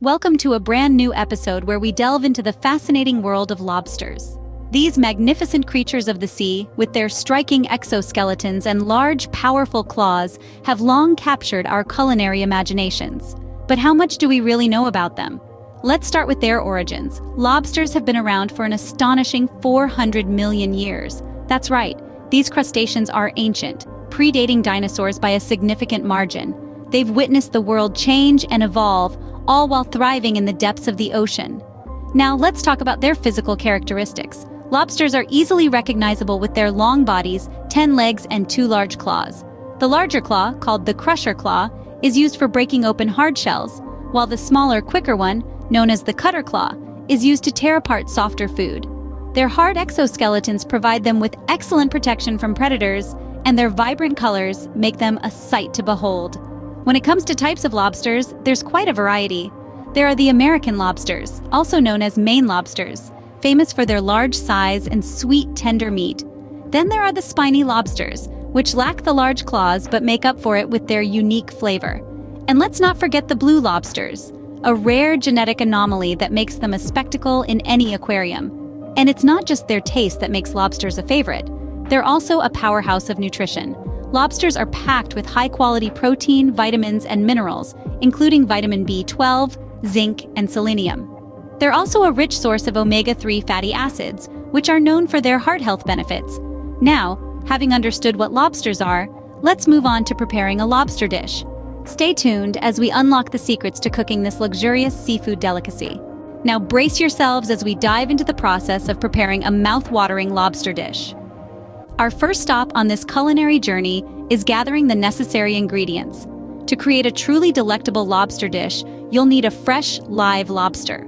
Welcome to a brand new episode where we delve into the fascinating world of lobsters. These magnificent creatures of the sea, with their striking exoskeletons and large, powerful claws, have long captured our culinary imaginations. But how much do we really know about them? Let's start with their origins. Lobsters have been around for an astonishing 400 million years. That's right, these crustaceans are ancient, predating dinosaurs by a significant margin. They've witnessed the world change and evolve, all while thriving in the depths of the ocean. Now let's talk about their physical characteristics. Lobsters are easily recognizable with their long bodies, 10 legs, and 2 large claws. The larger claw, called the crusher claw, is used for breaking open hard shells, while the smaller, quicker one, known as the cutter claw, is used to tear apart softer food. Their hard exoskeletons provide them with excellent protection from predators, and their vibrant colors make them a sight to behold. When it comes to types of lobsters, there's quite a variety. There are the American lobsters, also known as Maine lobsters, famous for their large size and sweet, tender meat. Then there are the spiny lobsters, which lack the large claws but make up for it with their unique flavor. And let's not forget the blue lobsters, a rare genetic anomaly that makes them a spectacle in any aquarium. And it's not just their taste that makes lobsters a favorite. They're also a powerhouse of nutrition. Lobsters are packed with high-quality protein, vitamins, and minerals, including vitamin B12, zinc, and selenium. They're also a rich source of omega-3 fatty acids, which are known for their heart health benefits. Now, having understood what lobsters are, let's move on to preparing a lobster dish. Stay tuned as we unlock the secrets to cooking this luxurious seafood delicacy. Now brace yourselves as we dive into the process of preparing a mouth-watering lobster dish. Our first stop on this culinary journey is gathering the necessary ingredients. To create a truly delectable lobster dish, you'll need a fresh, live lobster.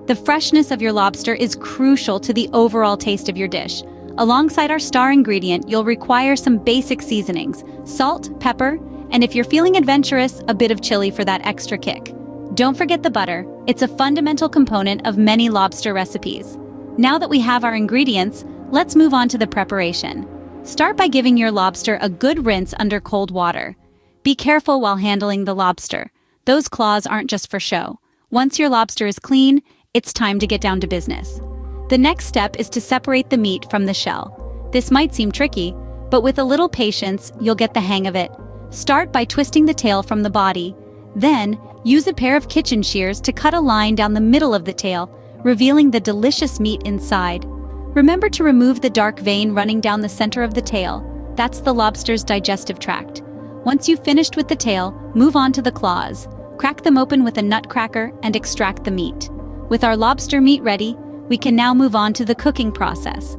The freshness of your lobster is crucial to the overall taste of your dish. Alongside our star ingredient, you'll require some basic seasonings: salt, pepper, and if you're feeling adventurous, a bit of chili for that extra kick. Don't forget the butter. It's a fundamental component of many lobster recipes. Now that we have our ingredients, let's move on to the preparation. Start by giving your lobster a good rinse under cold water. Be careful while handling the lobster. Those claws aren't just for show. Once your lobster is clean, it's time to get down to business. The next step is to separate the meat from the shell. This might seem tricky, but with a little patience, you'll get the hang of it. Start by twisting the tail from the body. Then, use a pair of kitchen shears to cut a line down the middle of the tail, revealing the delicious meat inside. Remember to remove the dark vein running down the center of the tail. That's the lobster's digestive tract. Once you've finished with the tail, move on to the claws. Crack them open with a nutcracker and extract the meat. With our lobster meat ready, we can now move on to the cooking process.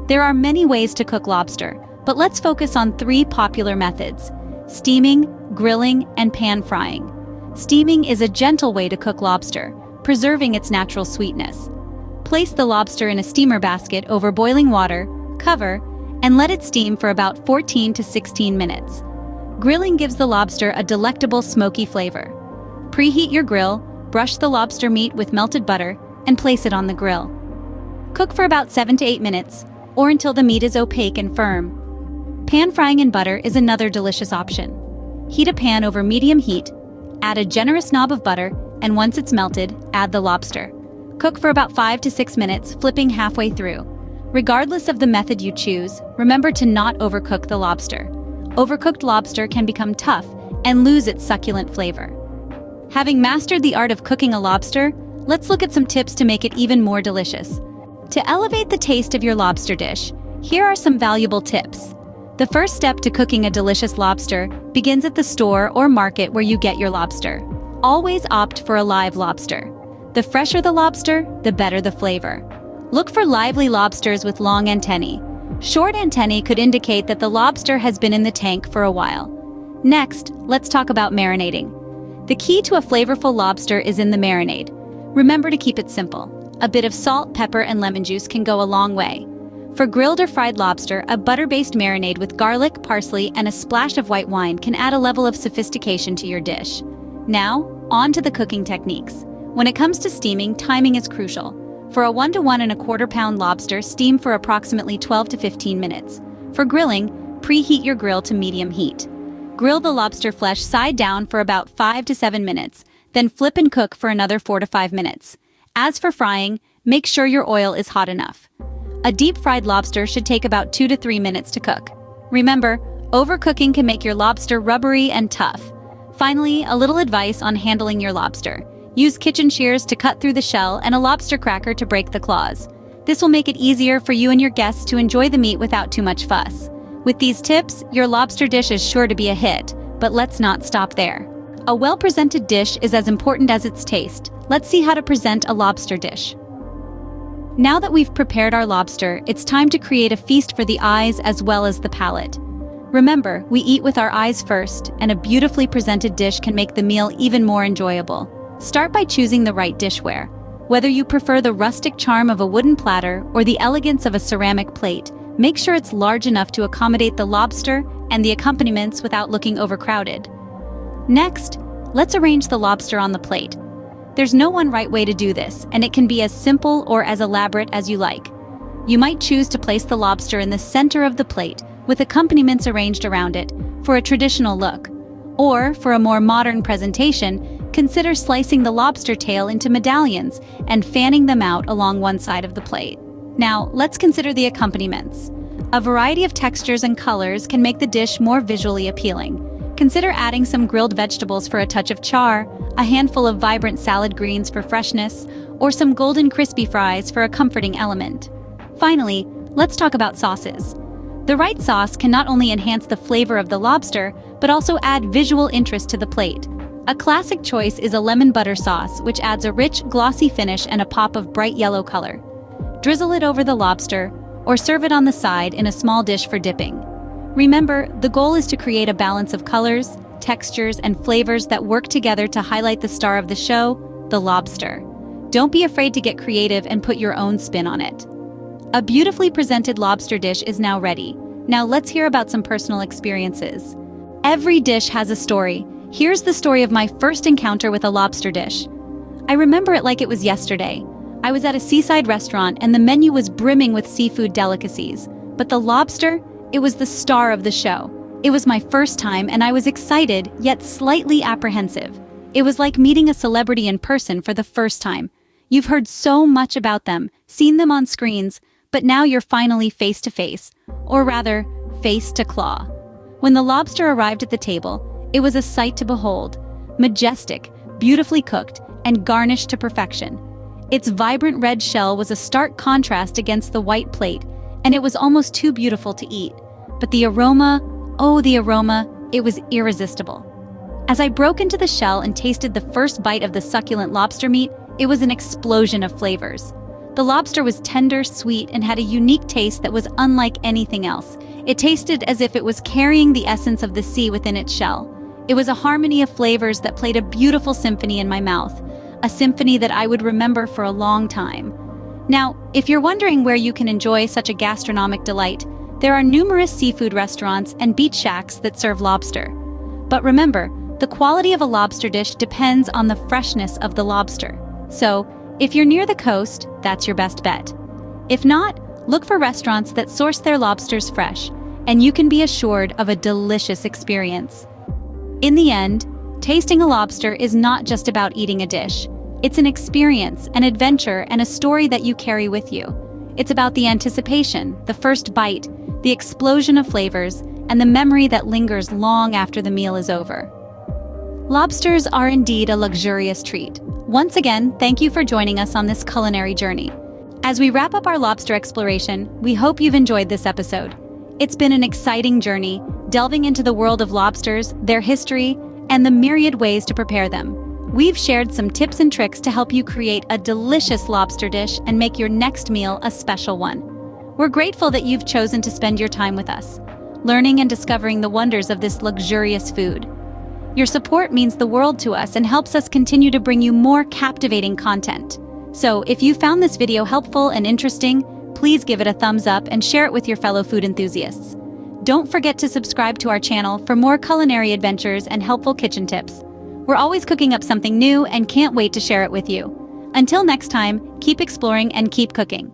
There are many ways to cook lobster, but let's focus on 3 popular methods: steaming, grilling, and pan frying. Steaming is a gentle way to cook lobster, preserving its natural sweetness. Place the lobster in a steamer basket over boiling water, cover, and let it steam for about 14 to 16 minutes. Grilling gives the lobster a delectable smoky flavor. Preheat your grill, brush the lobster meat with melted butter, and place it on the grill. Cook for about 7 to 8 minutes, or until the meat is opaque and firm. Pan frying in butter is another delicious option. Heat a pan over medium heat, add a generous knob of butter, and once it's melted, add the lobster. Cook for about 5 to 6 minutes, flipping halfway through. Regardless of the method you choose, remember to not overcook the lobster. Overcooked lobster can become tough and lose its succulent flavor. Having mastered the art of cooking a lobster, let's look at some tips to make it even more delicious. To elevate the taste of your lobster dish, here are some valuable tips. The first step to cooking a delicious lobster begins at the store or market where you get your lobster. Always opt for a live lobster. The fresher the lobster, the better the flavor. Look for lively lobsters with long antennae. Short antennae could indicate that the lobster has been in the tank for a while. Next, let's talk about marinating. The key to a flavorful lobster is in the marinade. Remember to keep it simple. A bit of salt, pepper, and lemon juice can go a long way. For grilled or fried lobster, a butter-based marinade with garlic, parsley, and a splash of white wine can add a level of sophistication to your dish. Now, on to the cooking techniques. When it comes to steaming, timing is crucial. For a 1 to 1 1/4 pound lobster, steam for approximately 12 to 15 minutes. For grilling, preheat your grill to medium heat. Grill the lobster flesh side down for about 5 to 7 minutes. then flip and cook for another 4 to 5 minutes. As for frying, make sure your oil is hot enough. A deep-fried lobster should take about 2 to 3 minutes to cook. Remember, overcooking can make your lobster rubbery and tough. Finally, a little advice on handling your lobster. Use kitchen shears to cut through the shell and a lobster cracker to break the claws. This will make it easier for you and your guests to enjoy the meat without too much fuss. With these tips, your lobster dish is sure to be a hit, but let's not stop there. A well-presented dish is as important as its taste. Let's see how to present a lobster dish. Now that we've prepared our lobster, it's time to create a feast for the eyes as well as the palate. Remember, we eat with our eyes first, and a beautifully presented dish can make the meal even more enjoyable. Start by choosing the right dishware. Whether you prefer the rustic charm of a wooden platter or the elegance of a ceramic plate, make sure it's large enough to accommodate the lobster and the accompaniments without looking overcrowded. Next, let's arrange the lobster on the plate. There's no one right way to do this, and it can be as simple or as elaborate as you like. You might choose to place the lobster in the center of the plate, with accompaniments arranged around it, for a traditional look. Or, for a more modern presentation, consider slicing the lobster tail into medallions and fanning them out along one side of the plate. Now, let's consider the accompaniments. A variety of textures and colors can make the dish more visually appealing. Consider adding some grilled vegetables for a touch of char, a handful of vibrant salad greens for freshness, or some golden crispy fries for a comforting element. Finally, let's talk about sauces. The right sauce can not only enhance the flavor of the lobster, but also add visual interest to the plate. A classic choice is a lemon butter sauce, which adds a rich, glossy finish and a pop of bright yellow color. Drizzle it over the lobster, or serve it on the side in a small dish for dipping. Remember, the goal is to create a balance of colors, textures, and flavors that work together to highlight the star of the show, the lobster. Don't be afraid to get creative and put your own spin on it. A beautifully presented lobster dish is now ready. Now let's hear about some personal experiences. Every dish has a story. Here's the story of my first encounter with a lobster dish. I remember it like it was yesterday. I was at a seaside restaurant and the menu was brimming with seafood delicacies. But the lobster, it was the star of the show. It was my first time and I was excited, yet slightly apprehensive. It was like meeting a celebrity in person for the first time. You've heard so much about them, seen them on screens, but now you're finally face to face, or rather, face to claw. When the lobster arrived at the table, it was a sight to behold. Majestic, beautifully cooked, and garnished to perfection. Its vibrant red shell was a stark contrast against the white plate, and it was almost too beautiful to eat. But the aroma, oh the aroma, it was irresistible. As I broke into the shell and tasted the first bite of the succulent lobster meat, it was an explosion of flavors. The lobster was tender, sweet, and had a unique taste that was unlike anything else. It tasted as if it was carrying the essence of the sea within its shell. It was a harmony of flavors that played a beautiful symphony in my mouth, a symphony that I would remember for a long time. Now, if you're wondering where you can enjoy such a gastronomic delight, there are numerous seafood restaurants and beach shacks that serve lobster. But remember, the quality of a lobster dish depends on the freshness of the lobster. So, if you're near the coast, that's your best bet. If not, look for restaurants that source their lobsters fresh, and you can be assured of a delicious experience. In the end, tasting a lobster is not just about eating a dish. It's an experience, an adventure, and a story that you carry with you. It's about the anticipation, the first bite, the explosion of flavors, and the memory that lingers long after the meal is over. Lobsters are indeed a luxurious treat. Once again, thank you for joining us on this culinary journey. As we wrap up our lobster exploration, we hope you've enjoyed this episode. It's been an exciting journey, delving into the world of lobsters, their history, and the myriad ways to prepare them. We've shared some tips and tricks to help you create a delicious lobster dish and make your next meal a special one. We're grateful that you've chosen to spend your time with us, learning and discovering the wonders of this luxurious food. Your support means the world to us and helps us continue to bring you more captivating content. So, if you found this video helpful and interesting, please give it a thumbs up and share it with your fellow food enthusiasts. Don't forget to subscribe to our channel for more culinary adventures and helpful kitchen tips. We're always cooking up something new and can't wait to share it with you. Until next time, keep exploring and keep cooking.